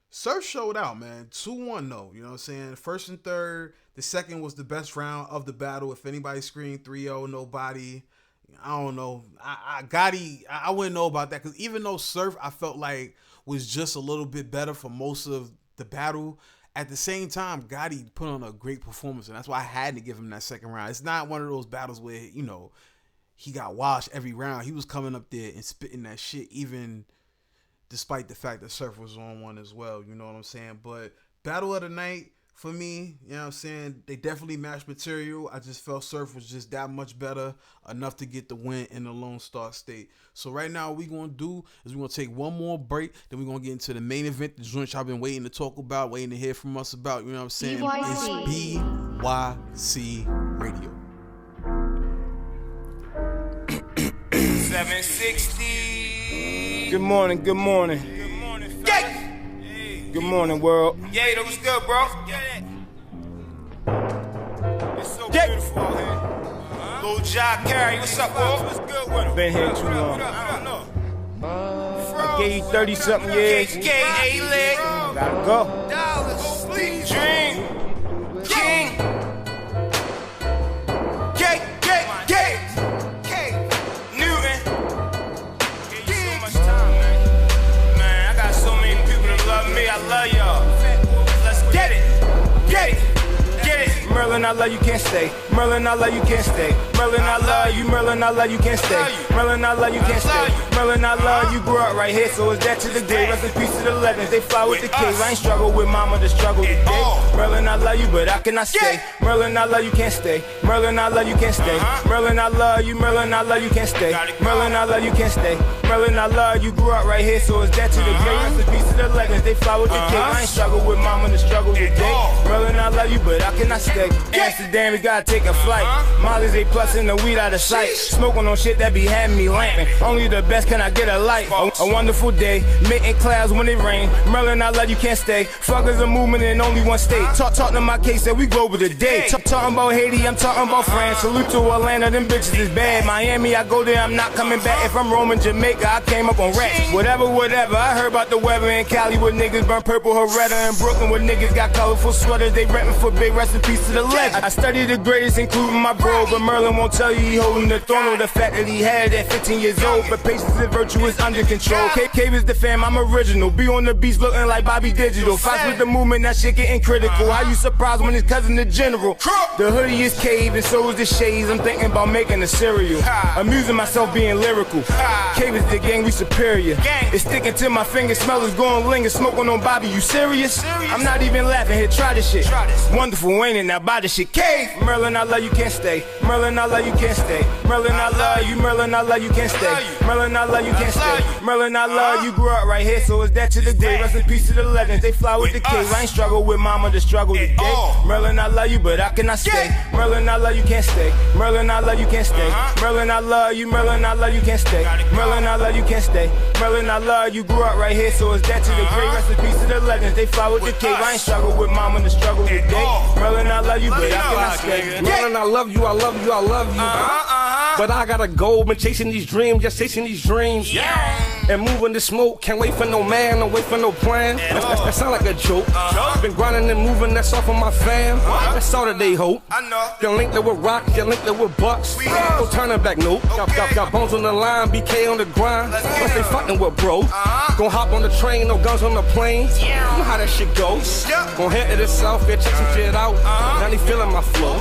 Surf showed out, man. 2-1 though. You know what I'm saying? First and third. The second was the best round of the battle. If anybody screamed 3-0, nobody. I don't know. I wouldn't know about that, because even though Surf, I felt like, was just a little bit better for most of the battle, at the same time, Gotti put on a great performance, and that's why I had to give him that second round. It's not one of those battles where, you know, he got washed every round. He was coming up there and spitting that shit, even despite the fact that Surf was on one as well. You know what I'm saying? But battle of the night, for me, you know what I'm saying, they definitely matched material. I just felt Surf was just that much better, enough to get the win in the Lone Star State. So right now, what we're going to do is we're going to take one more break, then we're going to get into the main event, the joint y'all been waiting to talk about, waiting to hear from us about, you know what I'm saying? bYc. It's bYc Radio. 760. Good morning, good morning. Good morning, yeah. Good morning, world. Yeah, that was good, bro. It's so beautiful out here. Lil Jock Carey, what's up, bro? What's good with him? Been here too long. I gave you 30-something years. KKA leg. Gotta go. Dollars, sleep, dream, king. K, Newton. Man, I got so many people that love me. I love y'all. Let's get it. Merlin, I love you, can't stay. Merlin, I love you, can't stay. Merlin, I love you. Merlin, I love you, can't stay. Merlin, I love you, can't stay. Merlin, I love you. Grew up right here, so it's that to the day. Rest in peace to the legends. They fly with the kids. I ain't struggle with mama to struggle today. Merlin, I love you, but I cannot stay. Merlin, I love you, can't stay. Merlin, I love you, can't stay. Merlin, I love you. Merlin, I love you, can't stay. Merlin, I love you, can't stay. Merlin, I love you. Grew up right here, so it's that to the day. Rest in peace to the legends. They fly with the kids. I ain't struggle with mama to struggle today. Merlin, I love you, but I cannot stay. Amsterdam, we gotta take a flight. Molly's A+ and the weed out of sight. Smoking on shit that be having me lamping. Only the best can I get a light. A wonderful day, making clouds when it rain. Merlin, I love you, can't stay. Fuckers a movement in only one state. Talking to my case that we global today. Talking about Haiti, I'm talking about France. Salute to Atlanta, them bitches is bad. Miami, I go there, I'm not coming back. If I'm roaming Jamaica, I came up on racks. Whatever. I heard about the weather in Cali where niggas burn purple Heretta. In Brooklyn where niggas got colorful sweaters. They rentin' for big, rest in peace to the legend. I study the greatest greatest, including my bro. But Merlin won't tell you he holding the throne, or the fact that he had at 15 years old. But patience and virtue is under control. Cave is the fam, I'm original. Be on the beats looking like Bobby Digital. Fights with the movement, that shit getting critical. How you surprised when his cousin the general? The hoodie is Cave and so is the shades. I'm thinking about making a cereal. Amusing myself being lyrical. Cave is the gang, we superior. It's sticking to my fingers, smell is going linger. Smoking on Bobby, you serious? I'm not even laughing here, try this shit. Wonderful, ain't it? Now buy this shit. Cave! Merlin, I love you, can't stay. Merlin, I love you, can't stay. Merlin, I love you. Merlin, I love you, can't stay. Merlin, I love you, can't stay. Merlin, I love you. Grew up right here, so it's that to the day. Rest in peace to the legends, they fly with the kids. I ain't struggle with mama, the struggle today. Merlin, I love you, but I cannot stay. Merlin, I love you, can't stay. Merlin, I love you, can't stay. Merlin, I love you. Merlin, I love you, can't stay. Merlin, I love you, can't stay. Merlin, I love you. Grew up right here, so it's that to the great. Rest in peace to the legends, they fly with the kids. I ain't struggle with mama, the struggle today. Merlin, I love you, but I cannot stay. Merlin, I love you, I love you, I love you. But I gotta go, been chasing these dreams, just chasing these dreams. And moving the smoke, can't wait for no man, don't wait for no plan. That sound like a joke. Been grinding and moving, that's all for my fam. That's all that they hope. You're linked with rocks, you're linked with bucks. No turning back, nope. Got bones on the line, BK on the grind. Plus they fucking with bro. Gon' hop on the train, no guns on the plane. You know how that shit goes. Gon' head to the south, yeah, check some shit out. Now they feeling my flow.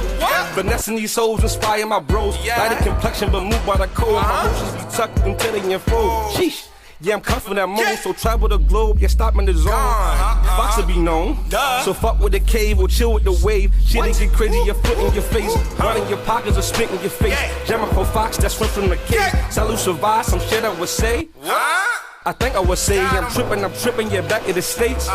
Finessing these souls, inspire my bros. Light a complexion, but move by the code. My emotions be tucked until they unfold. Sheesh. Yeah, I'm coming that moon, so travel the globe, yeah, stop in the zone. Fox to be known, so fuck with the cave or chill with the wave. Shit ain't get crazy, your foot in your face. Running your pockets or spit in your face. Jamming for Fox, that's swim from the cave. S.L.U.M. survive, some shit I would say. I think I would say, I'm tripping, yeah, back to the States.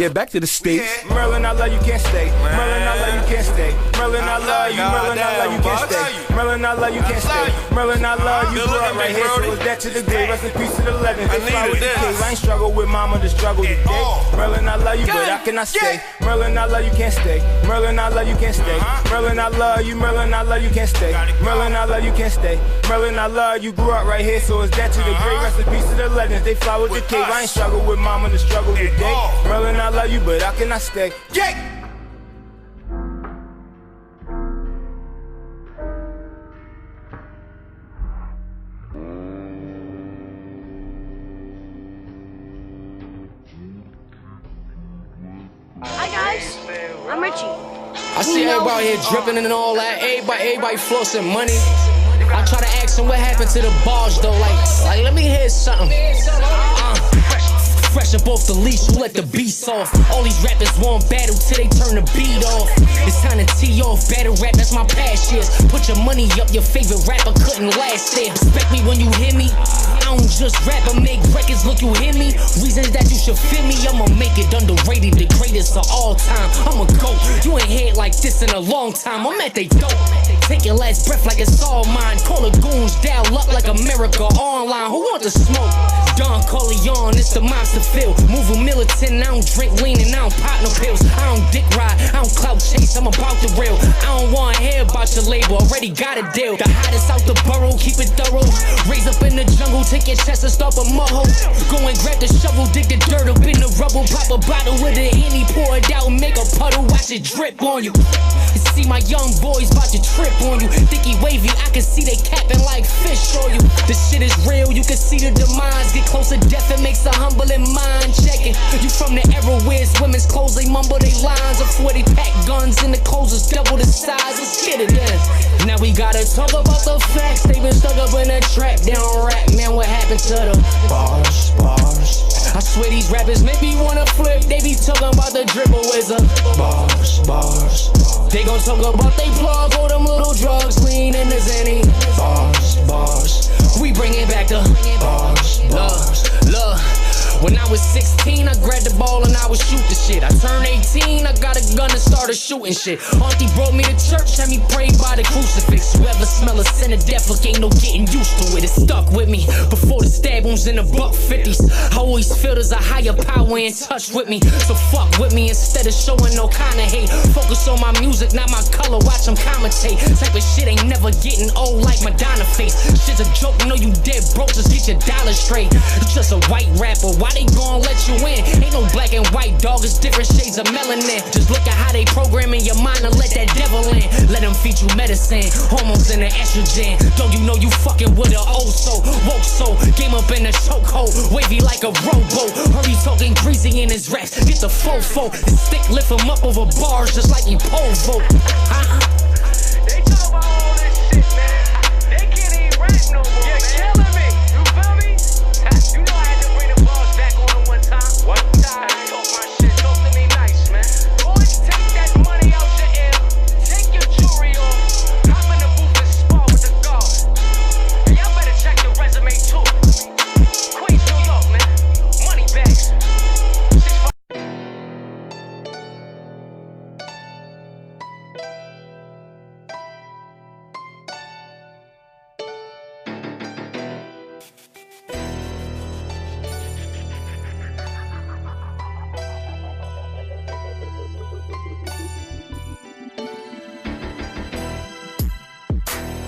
Yeah, back to the States. Merlin, I love you, can't stay. Merlin, I love you, can't stay. Merlin, I love you. Merlin, I love you, can't stay. Merlin, I love you, can't stay. Merlin, I love you. Grew up right here, so it's that to the day. Rest in peace to the legends, they fly with the kids. I ain't struggle with mama, the struggle today. Merlin, I love you, but I cannot stay. Merlin, I love you, can't stay. Merlin, I love you, can't stay. Merlin, I love you. Merlin, I love you, can't stay. Merlin, I love you, can't stay. Merlin, I love you. Grew up right here, so it's that to the great. Rest in peace to the legends, they fly with the kids. I ain't struggle with mama, the struggle today. Merlin, I love you, but I cannot stay. Hi guys, I'm Richie. I see everybody here dripping and all that. Everybody flossing money. I try to ask them what happened to the bars though. Like let me hear something. Fresh up off the leash, who let the beats off? All these rappers want battle till they turn the beat off. It's time to tee off, battle rap, that's my past years. Put your money up, your favorite rapper couldn't last there. Respect me when you hear me. I don't just rap, I make records, look you hear me. Reasons that you should feel me, I'ma make it underrated, the greatest of all time. I'ma go, you ain't heard like this in a long time. I'm at they dope, take your last breath like it's all mine. Call the goons, dial up like America online. Who want the smoke? Don Corleone, it's the monster feel. Moving militant, I don't drink lean and I don't pop no pills. I don't dick ride, I don't clout chase, I'm about the real. I don't wanna hear about your label, already got a deal. The hottest out the borough, keep it thorough. Raise up in the jungle, take your chest and start a mud. Go and grab the shovel, dig the dirt up in the rubble. Pop a bottle with a Henny, pour it out, make a puddle, watch it drip on you. And see my young boys about to trip on you. Think he wavy, I can see they capping like fish on you. This shit is real, you can see the demise. Get close to death, it makes a humbling mind checking. You from the era where it's women's clothes, they mumble they lines. Before they pack guns and the clothes is double the size. Let's get it in. Now we gotta talk about the facts. They been stuck up in a trap, they don't rap, man, what happened to the bars? I swear these rappers make me wanna flip. They be talking about the dribble wizard. Bars. They gon' talk about they plug, all them little drugs, lean in the Zenny. Bars. We bring it back to bars. Love. When I was 16, I grabbed the ball and I would shoot the shit. I turned 18, I got a gun and started shooting shit. Auntie brought me to church, had me pray by the crucifix. Whoever smell a sin of death, look, ain't no getting used to it. It stuck with me before the stab wounds in the $150s. I always feel there's a higher power in touch with me. So fuck with me instead of showing no kind of hate. Focus on my music, not my color, watch them commentate. Type of shit ain't never getting old like Madonna face. Shit's a joke, know you dead broke, just get your dollar straight. It's just a white rapper, why they gon' let you in? Ain't no black and and white, dog, it's different shades of melanin. Just look at how they programming your mind and let that devil in. Let them feed you medicine, hormones and the estrogen. Don't you know you fucking with an old soul, woke soul, game up in a chokehold, wavy like a rowboat. Heard he talking greasy in his raps, get the fofo. His stick lift him up over bars just like he pole vote. They talk about all this shit, man. They can't even rap no more. You're killing me. You feel me? You know I had to bring the bars back on them one time. One time. Talk my shit. Talk to me nice, man. Go and take that money out your ear. Take your jewelry off. Hop in the booth and spar with the guards. And y'all better check your resume too. Queens, New York, man. Moneybagz.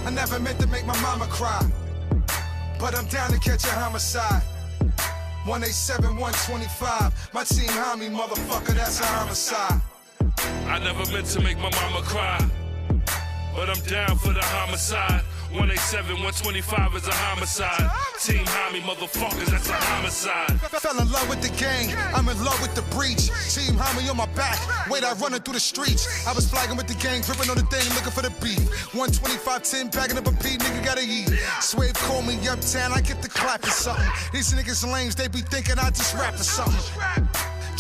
I never meant to make my mama cry, but I'm down to catch a homicide. 187, 125, my team homie, motherfucker, that's a homicide. I never meant to make my mama cry, but I'm down for the homicide. 187, 125 is a homicide. Team homie, motherfuckers, that's a homicide. Fell in love with the gang, I'm in love with the breach. Team homie on my back, Waydah running through the streets. I was flagging with the gang, gripping on the thing, looking for the beef. 125, 10, bagging up a P, nigga gotta eat. Swave called me uptown, I get the clap or something. These niggas lames, they be thinking I just rap or something.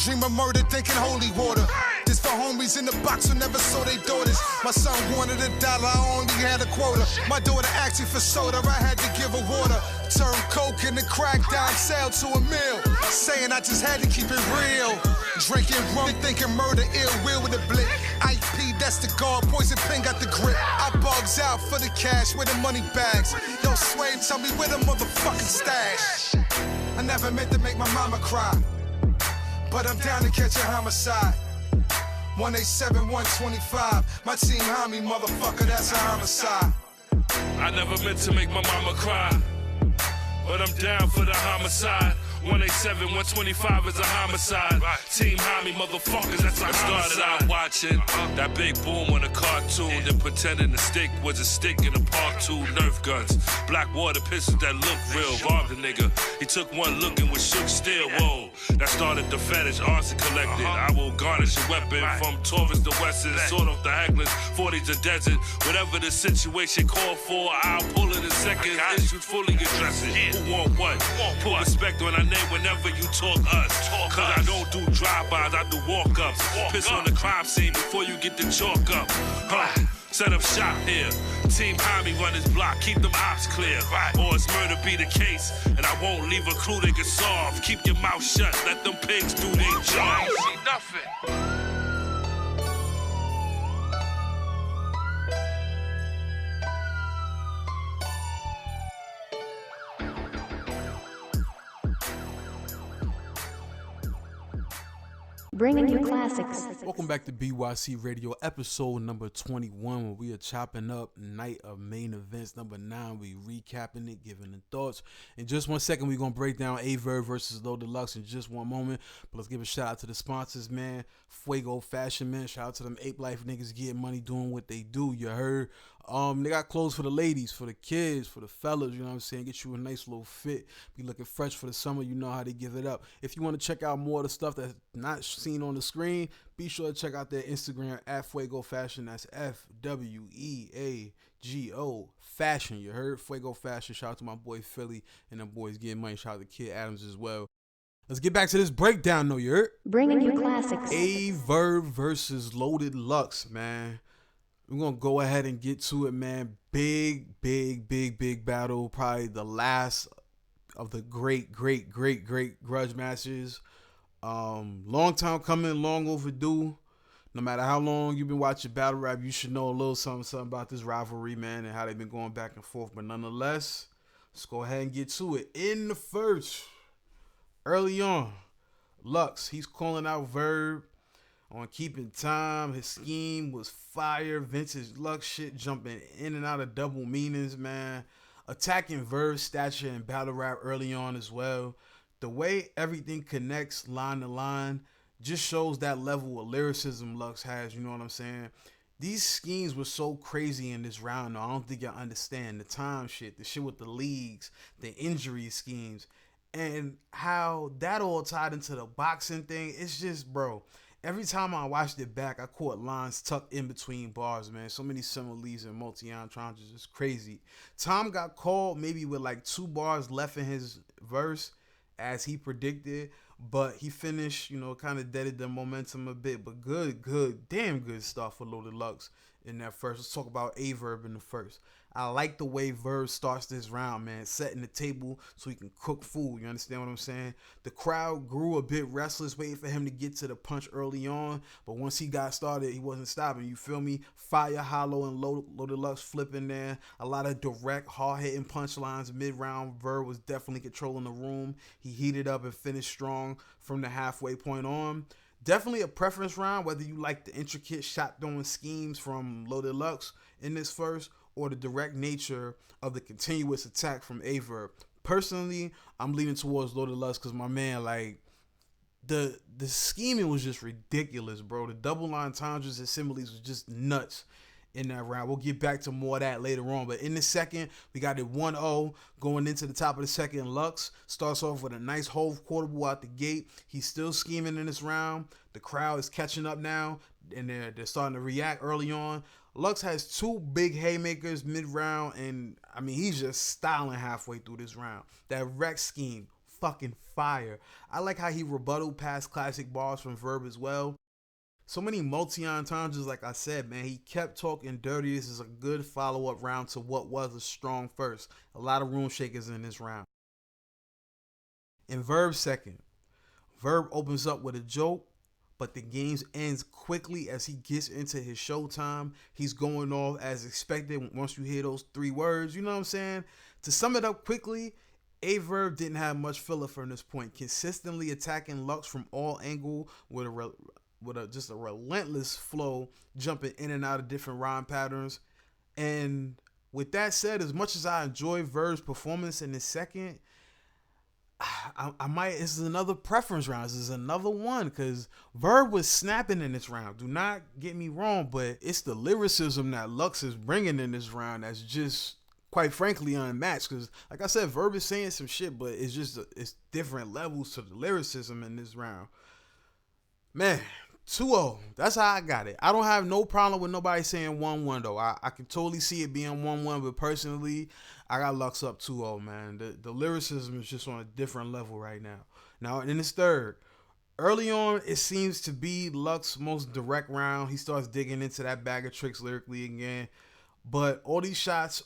Dream of murder, thinking holy water. This for homies in the box who never saw their daughters. My son wanted $1, I only had a quota. My daughter asking for soda, I had to give her water. Turn coke and the crack down, sell to a meal. Saying I just had to keep it real. Drinking rum, thinking murder, ill will with a blick. IP, that's the guard, poison pen got the grip. I bugs out for the cash with the money bags. Yo, Swave, tell me where the motherfucking stash. I never meant to make my mama cry, but I'm down to catch a homicide. 187, 125, my team homie, motherfucker, that's a homicide. I never meant to make my mama cry, but I'm down for the homicide. 187, 125 is a homicide. Team homie, motherfuckers, that's a homicide. Started out watching that big boom on a cartoon, then pretending the stick was a stick in a Park 2 Nerf guns. Black water pistols that look real, robbed a nigga. He took one look and was shook still, whoa. That started the fetish, arson collected. I will garnish a weapon from Taurus to Western, sort of the hecklers, 40s the desert. Whatever the situation called for, I'll pull it in seconds. Issues fully address it. Who want what? Put respect on our name whenever you talk us. Cause I don't do drive-bys, I do walk-ups. Piss on the crime scene before you get the chalk up. Set up shop here. Team homie run his block, keep them ops clear. Or it's murder be the case, and I won't leave a clue they can solve. Keep your mouth shut, let them pigs do their job. See nothing. Bringing you classics. Welcome back to bYc Radio, episode number 21, where we are chopping up night of main events number 9. We recapping it, giving the thoughts. In just 1 second, we're going to break down Aye Verb versus Low Deluxe in just one moment. But let's give a shout out to the sponsors, man. Fuego Fashion, man. Shout out to them Ape Life niggas getting money doing what they do. You heard? They got clothes for the ladies, for the kids, for the fellas, you know what I'm saying? Get you a nice little fit. Be looking fresh for the summer. You know how they give it up. If you want to check out more of the stuff that's not seen on the screen, be sure to check out their Instagram at Fuego Fashion. That's FWEAGO Fashion. You heard? Fuego Fashion. Shout out to my boy Philly and them boys getting money. Shout out to Kid Adams as well. Let's get back to this breakdown, though, you heard? Bringing you classics. Aye Verb versus Loaded Lux, man. We're going to go ahead and get to it, man. Big battle. Probably the last of the great grudge matches. Long time coming, long overdue. No matter how long you've been watching battle rap, you should know a little something about this rivalry, man, and how they've been going back and forth. But nonetheless, let's go ahead and get to it. In the first, early on, Lux, he's calling out Verb on keeping time. His scheme was fire. Vintage Lux shit, jumping in and out of double meanings, man. Attacking Verb's stature in battle rap early on as well. The way everything connects line to line just shows that level of lyricism Lux has, you know what I'm saying? These schemes were so crazy in this round, though. I don't think y'all understand the time shit, the shit with the leagues, the injury schemes, and how that all tied into the boxing thing. It's just, bro, every time I watched it back, I caught lines tucked in between bars, man. So many similes and multi-entendres. It's crazy. Tom got called maybe with like 2 bars left in his verse, as he predicted, but he finished, you know, kind of deaded the momentum a bit. But damn good stuff for Loaded Lux in that first. Let's talk about Aye Verb in the first. I like the way Verb starts this round, man, setting the table so he can cook food. You understand what I'm saying? The crowd grew a bit restless, waiting for him to get to the punch early on, but once he got started, he wasn't stopping. You feel me? Fire, Hollow, and Loaded Lux flipping there. A lot of direct, hard-hitting punchlines mid-round. Verb was definitely controlling the room. He heated up and finished strong from the halfway point on. Definitely a preference round, whether you like the intricate shot-throwing schemes from Loaded Lux in this first, or the direct nature of the continuous attack from Aye Verb. Personally, I'm leaning towards Loaded Lux because my man, like, the scheming was just ridiculous, bro. The double entendres and similes was just nuts in that round. We'll get back to more of that later on. But in the second, we got it 1-0 going into the top of the second. Lux starts off with a nice Hove quotable out the gate. He's still scheming in this round. The crowd is catching up now, and they're starting to react early on. Lux has 2 big haymakers mid-round, and I mean, he's just styling halfway through this round. That Rex scheme, fucking fire. I like how he rebutted past classic bars from Verb as well. So many multi-entendres, like I said, man. He kept talking dirty. This is a good follow-up round to what was a strong first. A lot of room shakers in this round. In Verb's second, Verb opens up with a joke, but the game ends quickly as he gets into his showtime. He's going off as expected once you hear those 3 words. You know what I'm saying? To sum it up quickly, Aye Verb didn't have much filler from this point, consistently attacking Lux from all angles with just a relentless flow, jumping in and out of different rhyme patterns. And with that said, as much as I enjoy Verb's performance in the second, I might, this is another preference round. This is another one because Verb was snapping in this round. Do not get me wrong, but it's the lyricism that Lux is bringing in this round that's just, quite frankly, unmatched. Because, like I said, Verb is saying some shit, but it's just, it's different levels to the lyricism in this round. Man, 2-0. That's how I got it. I don't have no problem with nobody saying 1-1, though. I can totally see it being 1-1, but personally, I got Lux up 2-0, man. The lyricism is just on a different level right now. Now, in this third, early on, it seems to be Lux's most direct round. He starts digging into that bag of tricks lyrically again. But all these shots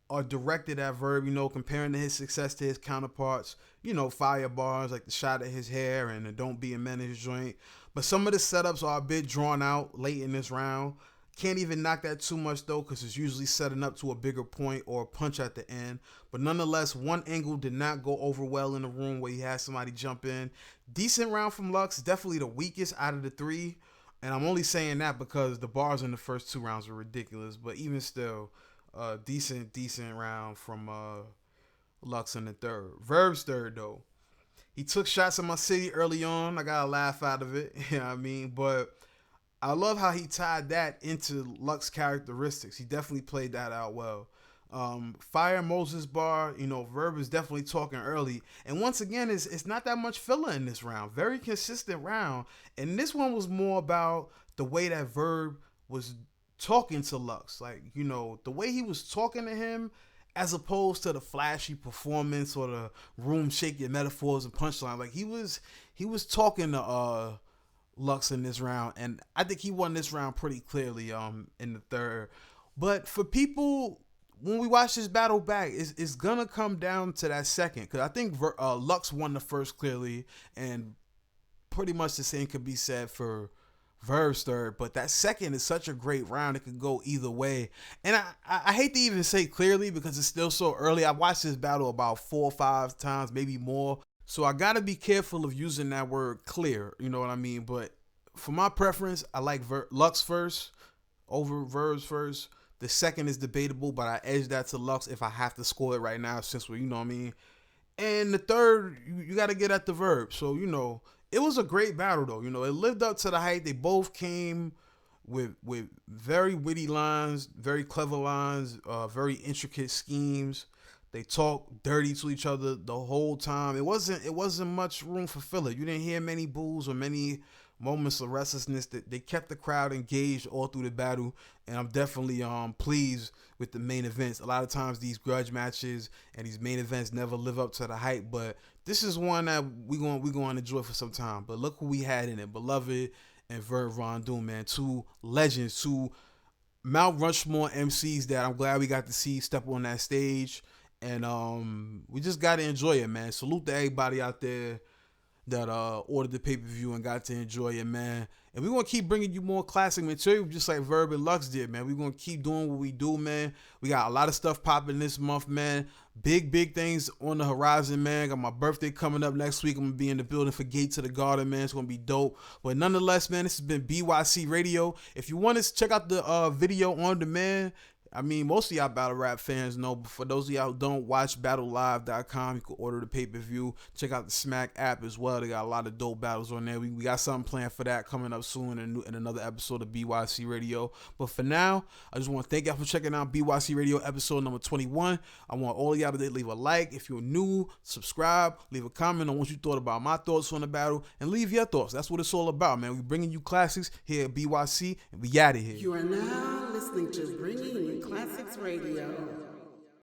are directed at Verb, you know, comparing his success to his counterparts. You know, fire bars like the shot at his hair and the don't be a menace joint. But some of the setups are a bit drawn out late in this round. Can't even knock that too much, though, because it's usually setting up to a bigger point or a punch at the end. But nonetheless, one angle did not go over well in the room where he had somebody jump in. Decent round from Lux, definitely the weakest out of the 3. And I'm only saying that because the bars in the first 2 rounds were ridiculous. But even still, decent round from Lux in the third. Verb's third, though. He took shots at my city early on. I got a laugh out of it. You know what I mean? But I love how he tied that into Lux's characteristics. He definitely played that out well. Fire Moses bar, you know, Verb is definitely talking early. And once again, it's not that much filler in this round. Very consistent round. And this one was more about the way that Verb was talking to Lux. Like, you know, the way he was talking to him as opposed to the flashy performance or the room shaking metaphors and punchline. Like, he was talking to Lux in this round, and I think he won this round pretty clearly in the third. But for people, when we watch this battle back, it's gonna come down to that second, because I think Lux won the first clearly, and pretty much the same could be said for Verb's third. But that second is such a great round; it could go either way. And I hate to even say clearly because it's still so early. I watched this battle about 4 or 5 times, maybe more. So I gotta be careful of using that word clear, you know what I mean? But for my preference, I like Lux first over Verb's first. The second is debatable, but I edge that to Lux if I have to score it right now, since we, you know what I mean? And the third, you gotta get at the Verb. So, you know, it was a great battle though. You know, it lived up to the hype. They both came with very witty lines, very clever lines, very intricate schemes. They talked dirty to each other the whole time. It wasn't much room for filler. You didn't hear many boos or many moments of restlessness. That they kept the crowd engaged all through the battle, and I'm definitely pleased with the main events. A lot of times these grudge matches and these main events never live up to the hype, but this is one that we going to enjoy for some time. But look who we had in it: Beloved and Verb Rondoon, man. Two legends, two Mount Rushmore MCs that I'm glad we got to see step on that stage. And we just got to enjoy it, man. Salute to everybody out there that ordered the pay-per-view and got to enjoy it, man. And we're going to keep bringing you more classic material just like Verb and Lux did, man. We're going to keep doing what we do, man. We got a lot of stuff popping this month, man. Big things on the horizon, man. Got my birthday coming up next week. I'm going to be in the building for Gate to the Garden, man. It's going to be dope. But nonetheless, man, this has been bYc Radio. If you want to check out the video on demand, I mean, most of y'all battle rap fans know, but for those of y'all who don't, watch battlelive.com. You can order the pay-per-view. Check out the Smack app as well. They got a lot of dope battles on there. We got something planned for that coming up soon in another episode of bYc Radio. But for now, I just want to thank y'all for checking out bYc Radio episode number 21. I want all of y'all to leave a like. If you're new, subscribe, leave a comment on what you thought about my thoughts on the battle, and leave your thoughts. That's what it's all about, man. We're bringing you classics here at bYc, and we out of here. You are now listening to Bringing You Classics Radio.